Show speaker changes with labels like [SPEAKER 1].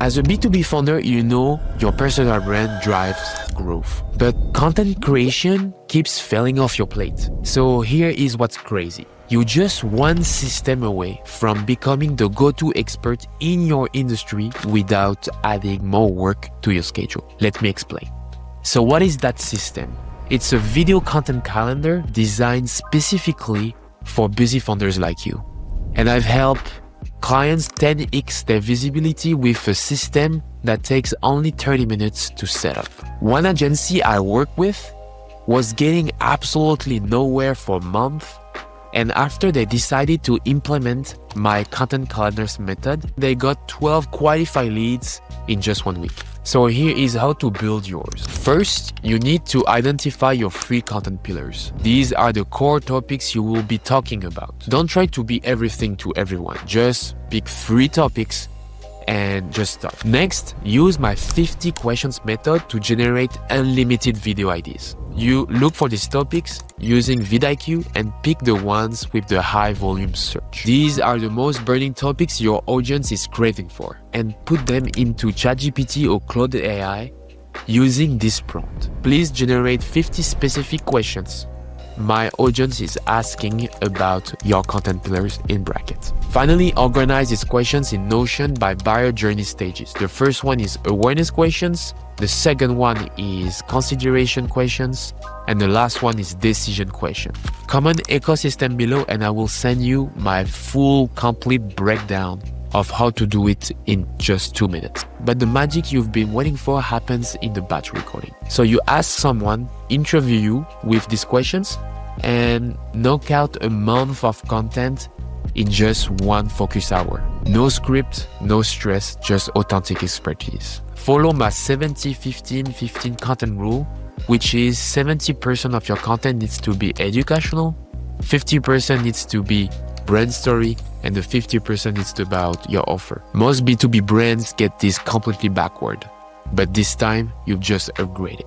[SPEAKER 1] As a B2B founder, you know your personal brand drives growth. But content creation keeps falling off your plate. So here is what's crazy. You're just one system away from becoming the go-to expert in your industry without adding more work to your schedule. Let me explain. So what is that system? It's a video content calendar designed specifically for busy founders like you. And I've helped clients 10x their visibility with a system that takes only 30 minutes to set up. One agency I work with was getting absolutely nowhere for a month, and after they decided to implement my content calendars method, they got 12 qualified leads in just 1 week. So here is how to build yours. First, you need to identify your 3 content pillars. These are the core topics you will be talking about. Don't try to be everything to everyone. Just pick 3 topics and just start. Next, use my 50 questions method to generate unlimited video ideas. You look for these topics using vidIQ and pick the ones with the high volume search. These are the most burning topics your audience is craving for, and put them into ChatGPT or Claude AI using this prompt. Please generate 50 specific questions my audience is asking about your content pillars in brackets. Finally, organize these questions in Notion by buyer journey stages. The first one is awareness questions, the second one is consideration questions, and the last one is decision question. Comment ecosystem below and I will send you my full complete breakdown of how to do it in just 2 minutes. But the magic you've been waiting for happens in the batch recording. So you ask someone, interview you with these questions, and knock out a month of content in just 1 focus hour. No script, no stress, just authentic expertise. Follow my 70-15-15 content rule, which is 70% of your content needs to be educational, 50% needs to be brand story, and the 50% needs to be about your offer. Most B2B brands get this completely backward, but this time you've just upgraded.